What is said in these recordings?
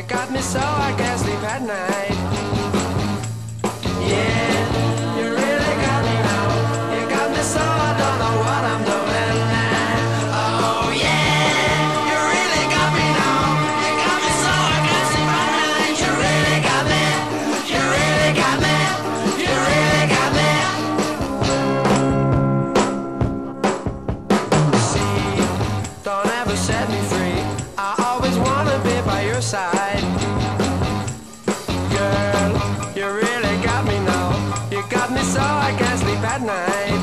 got me so I can't sleep at night. Yeah, you really got me now. You got me so I don't know what I'm doing now. Oh yeah, you really got me now. You got me so I can't sleep at night. You really got me. You really got me. You really got me. See, don't ever set me free. I always wanna be by your side. Girl, you really got me now. You got me so I can't sleep at night.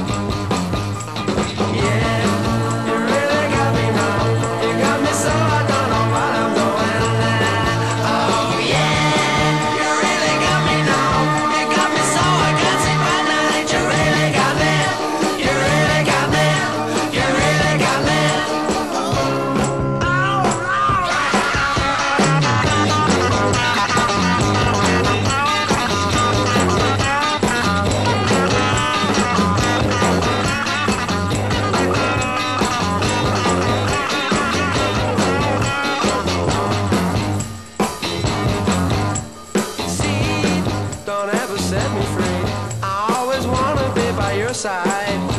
Yeah, you really got me now. You got me so I don't know what I'm doing now. Oh yeah, you really got me now. You got me so I can't sleep at night. You really got me. You really got me. You really got me. Don't ever set me free. I always wanna be by your side.